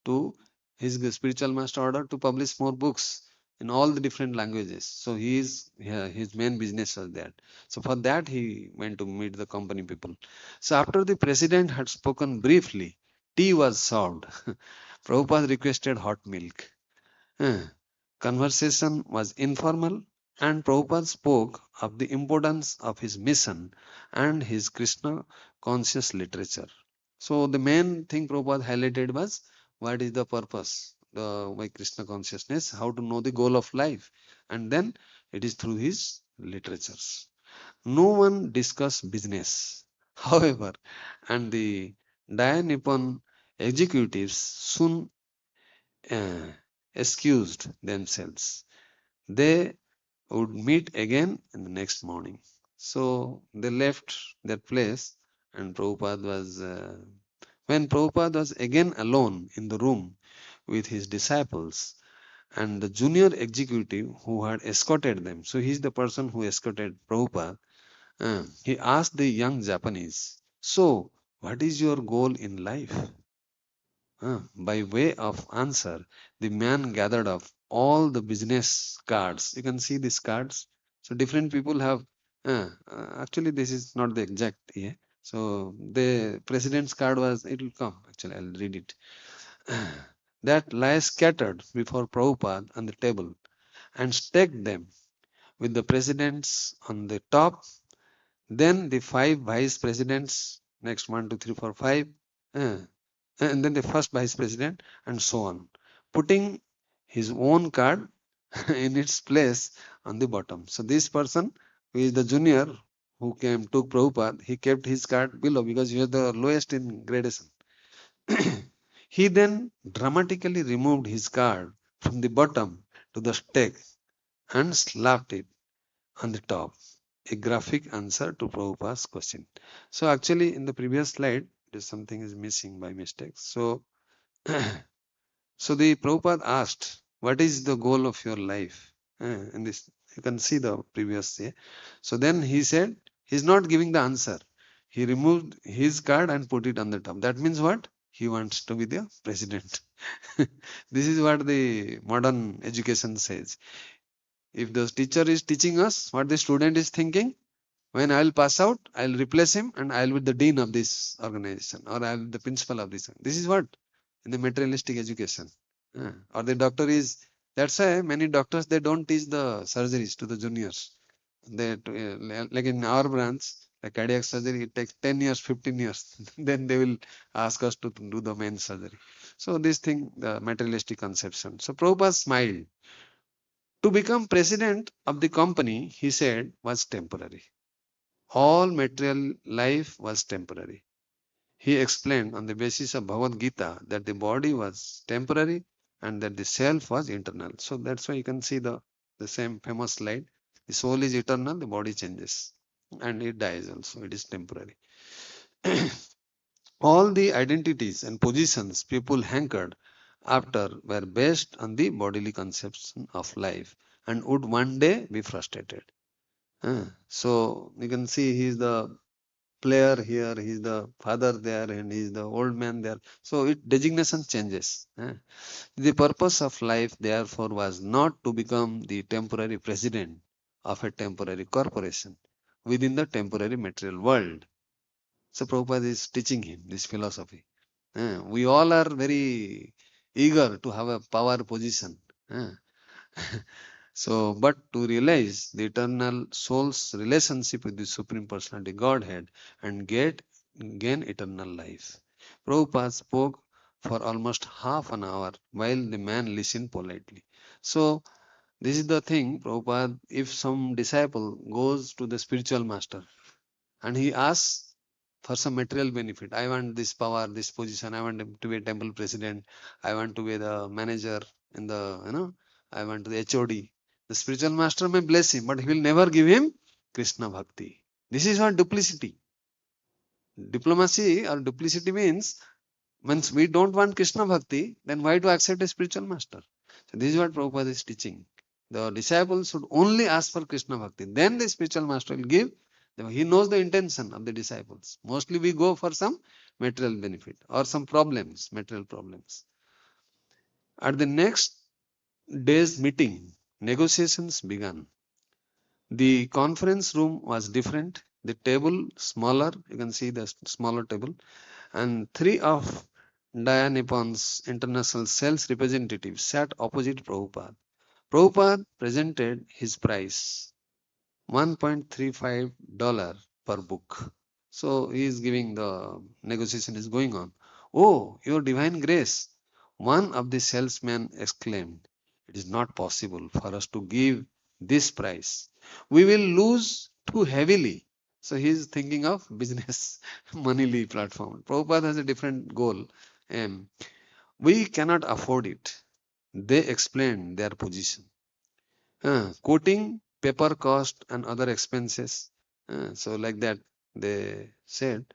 to his spiritual master order to publish more books in all the different languages. So, his main business was that. So, for that, he went to meet the company people. So, after the president had spoken briefly, tea was served. Prabhupada requested hot milk. Conversation was informal, and Prabhupada spoke of the importance of his mission and his Krishna conscious literature. So, the main thing Prabhupada highlighted was what is the purpose, by Krishna consciousness, how to know the goal of life, and then it is through his literatures. No one discussed business, however, and the Dayanipon executives soon uh, excused themselves. They would meet again in the next morning. So they left their place, and when Prabhupada was again alone in the room with his disciples and the junior executive who had escorted them. So he's the person who escorted Prabhupada. He asked the young Japanese, "So, what is your goal in life?" By way of answer, the man gathered up all the business cards. You can see these cards. So different people have. Actually, this is not the exact. Yeah. So the president's card was. It will come. Actually, I'll read it. That lies scattered before Prabhupada on the table, and stacked them with the presidents on the top. Then the 5 vice presidents. Next 1, 2, 3, 4, 5. And then the first vice president, and so on, putting his own card in its place on the bottom. So this person who is the junior who took Prabhupada, he kept his card below because he was the lowest in gradation. He then dramatically removed his card from the bottom to the stack and slapped it on the top. A graphic answer to Prabhupada's question. So actually in the previous slide, something is missing by mistake. So so the Prabhupada asked, "What is the goal of your life?" In this, you can see the previous. Yeah. So then he said, he's not giving the answer. He removed his card and put it on the top. That means what? he wants to be the president. This is what the modern education says. If the teacher is teaching us what the student is thinking, when I will pass out, I will replace him and I will be the dean of this organization, or I will be the principal of this. This is what in the materialistic education. Or the doctor is, that's why many doctors, they don't teach the surgeries to the juniors. Like in our branch, like cardiac surgery, it takes 10 years, 15 years. Then they will ask us to do the main surgery. So this thing, the materialistic conception. So Prabhupada smiled. To become president of the company, he said, was temporary. All material life was temporary. He explained on the basis of Bhagavad-Gita that the body was temporary and that the self was eternal. So that's why you can see the same famous slide. The soul is eternal, the body changes and it dies also. It is temporary. All the identities and positions people hankered after were based on the bodily conception of life and would one day be frustrated. So you can see he is the player here, he is the father there, and he is the old man there. So it designation changes. The purpose of life, therefore, was not to become the temporary president of a temporary corporation within the temporary material world. So Prabhupada is teaching him this philosophy. We all are very eager to have a power position. So, but to realize the eternal soul's relationship with the Supreme Personality Godhead and gain eternal life. Prabhupada spoke for almost half an hour while the man listened politely. So, this is the thing, Prabhupada, if some disciple goes to the spiritual master and he asks for some material benefit, I want this power, this position, I want to be a temple president, I want to be the manager in the, I want to be the HOD. The spiritual master may bless him, but he will never give him Krishna Bhakti. This is what duplicity. Diplomacy or duplicity means, once we don't want Krishna Bhakti, then why to accept a spiritual master? So this is what Prabhupada is teaching. The disciples should only ask for Krishna Bhakti. Then the spiritual master will give. He knows the intention of the disciples. Mostly we go for some material benefit or some problems, material problems. At the next day's meeting, negotiations began. The conference room was different. The table smaller. You can see the smaller table. And three of Dianipon's international sales representatives sat opposite Prabhupada. Prabhupada presented his price, $1.35 per book. So he is giving, the negotiation is going on. Oh, your divine grace, one of the salesmen exclaimed. It is not possible for us to give this price. We will lose too heavily. So he is thinking of business moneyly platform. Prabhupada has a different goal. We cannot afford it. They explained their position. Quoting paper cost and other expenses. So like that they said.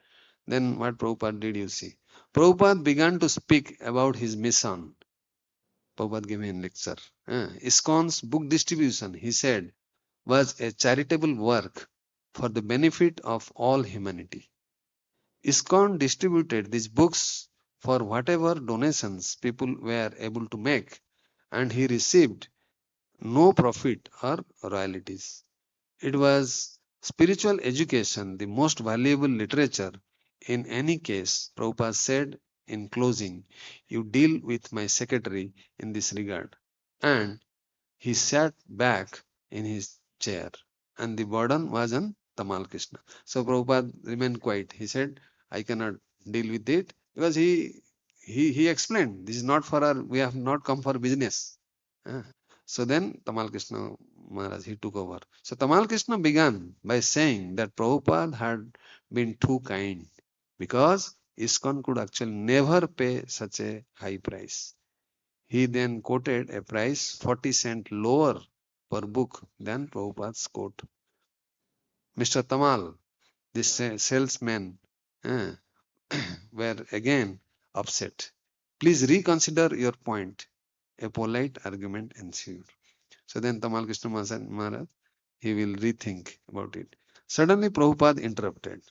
Then what Prabhupada did, you see? Prabhupada began to speak about his mission. Prabhupada gave me a lecture. ISKCON's book distribution, he said, was a charitable work for the benefit of all humanity. ISKCON distributed these books for whatever donations people were able to make, and he received no profit or royalties. It was spiritual education, the most valuable literature. In any case, Prabhupada said in closing, you deal with my secretary in this regard. And he sat back in his chair, and the burden was on Tamal Krishna. So Prabhupada remained quiet. He said, I cannot deal with it, because he explained, this is not for our, we have not come for business. So then Tamal Krishna Maharaj, he took over. So Tamal Krishna began by saying that Prabhupada had been too kind, because ISKCON could actually never pay such a high price. He then quoted a price 40 cents lower per book than Prabhupada's quote. Mr. Tamal, this salesman, were again upset. Please reconsider your point. A polite argument ensued. So then Tamal Krishna Maharaj, he will rethink about it. Suddenly Prabhupada interrupted.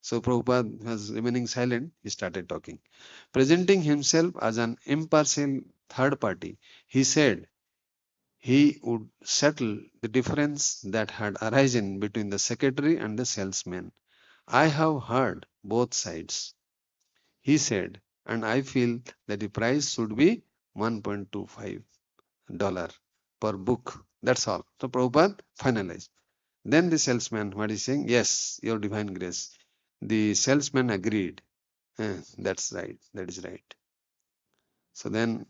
So Prabhupada was remaining silent. He started talking. Presenting himself as an impartial third party, he said he would settle the difference that had arisen between the secretary and the salesman. I have heard both sides, he said, and I feel that the price should be $1.25 per book. That's all. So Prabhupada finalized. Then the salesman, what is saying? Yes, your divine grace. The salesman agreed. That's right. That is right. So then,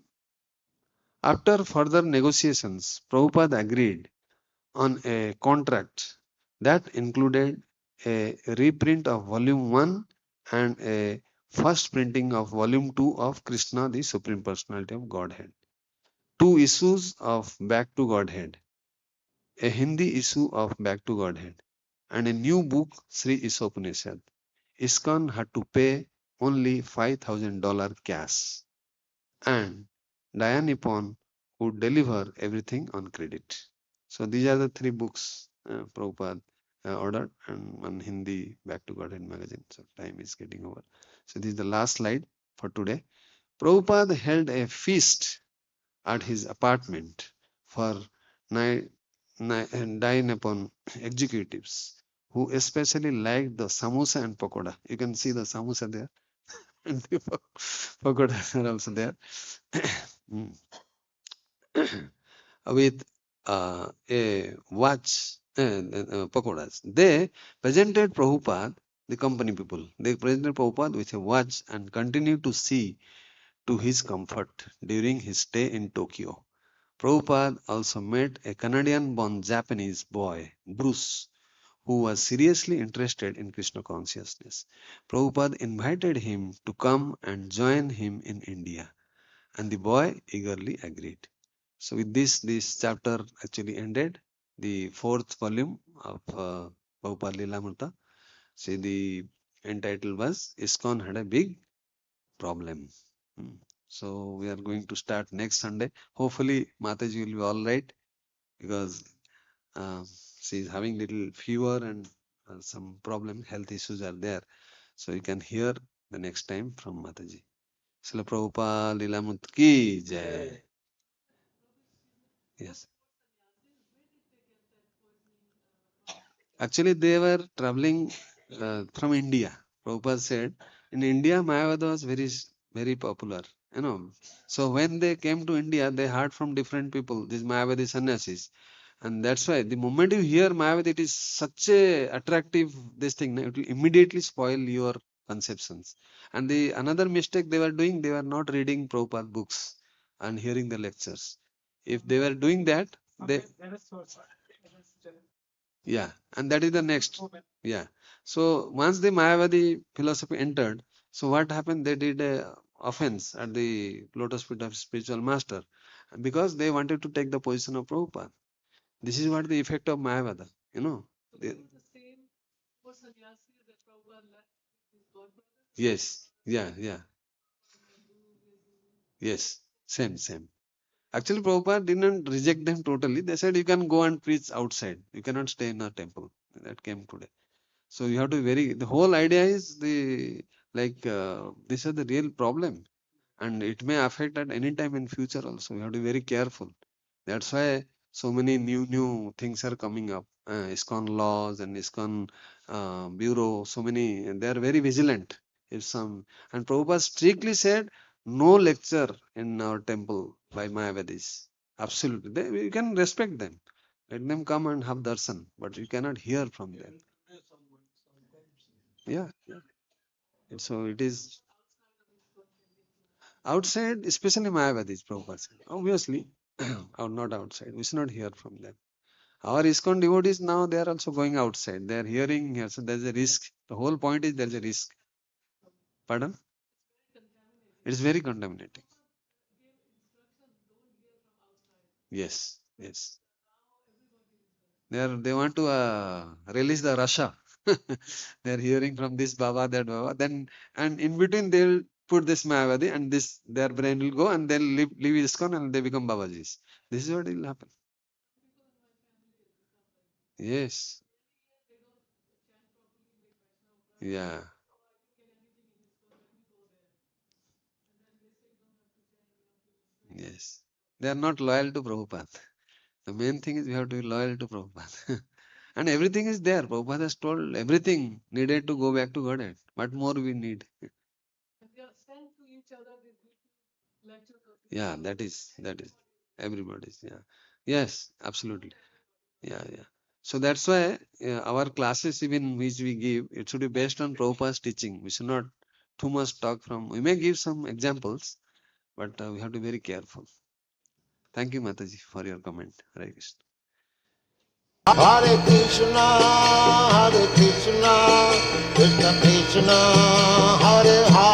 after further negotiations, Prabhupada agreed on a contract that included a reprint of volume 1 and a first printing of volume 2 of Krishna, the Supreme Personality of Godhead. Two issues of Back to Godhead, a Hindi issue of Back to Godhead, and a new book, Sri Isopanishad. ISKCON had to pay only $5,000 cash, and Dayanipon would deliver everything on credit. So these are the three books Prabhupada ordered, and one Hindi Back to Godhead magazine. So time is getting over. So this is the last slide for today. Prabhupada held a feast at his apartment for Dayanipon executives who especially liked the samosa and pakoda. You can see the samosa there and the pakoda are also there. Mm. With a watch pakodas. They presented Prabhupada, the company people, they presented Prabhupada with a watch and continued to see to his comfort during his stay in Tokyo. Prabhupada also met a Canadian-born Japanese boy, Bruce, who was seriously interested in Krishna consciousness. Prabhupada invited him to come and join him in India, and the boy eagerly agreed. So with this chapter actually ended, the fourth volume of Prabhupada Lilamrita. See, the end title was ISKCON had a big problem. Hmm. So we are going to start next Sunday. Hopefully Mataji will be all right, because she is having little fever and some problem, health issues are there. So you can hear the next time from Mataji. Srila Prabhupada Lilamrita ki jai. Yes. Actually, they were traveling from India. Prabhupada said, in India, Mayavada was very popular. You know, so when they came to India, they heard from different people, these Mayavadi sannyasis, and that's why the moment you hear Mayavadi, it is such a attractive this thing. It will immediately spoil your conceptions. And the another mistake they were doing, they were not reading Prabhupada books and hearing the lectures. If they were doing that, they yeah, and that is the next. Yeah. So once the Mayavadi philosophy entered, so what happened? They did a offense at the lotus feet of spiritual master because they wanted to take the position of Prabhupada. This is what the effect of Mayavada, you know. They- yes, yeah, yes, same. Actually, Prabhupada didn't reject them totally. They said you can go and preach outside. You cannot stay in a temple. That came today. So you have to very, the whole idea is the, like, this is the real problem, and it may affect at any time in future also. You have to be very careful. That's why so many new things are coming up. ISKCON laws and ISKCON bureau, so many, and they are very vigilant. If some, and Prabhupada strictly said, no lecture in our temple by Mayavadis. Absolutely. You can respect them. Let them come and have darshan, but you cannot hear from them. Yeah. So it is outside, especially Mayavadis, Prabhupada said. Obviously, or not outside. We should not hear from them. Our ISKCON devotees now, they are also going outside. They are hearing here. So there's a risk. The whole point is there's a risk. Pardon? It is very contaminating. Yes. They want to release the Russia. They are hearing from this Baba, that Baba. Then, and in between they'll put this Mayavadi, and this their brain will go, and they'll leave ISKCON and they become Babajis. This is what will happen. Yes. Yeah. Yes. They are not loyal to Prabhupada. The main thing is we have to be loyal to Prabhupada. And everything is there. Prabhupada has told everything needed to go back to Godhead. What more we need? Yeah, that is everybody's. Yeah. Yes, absolutely. Yeah, yeah. So that's why our classes, even which we give, it should be based on Prabhupada's teaching. We should not too much talk from. We may give some examples, but we have to be very careful. Thank you, Mataji, for your comment. Hare Krishna. Hare Krishna, Krishna Krishna, Hare Hare.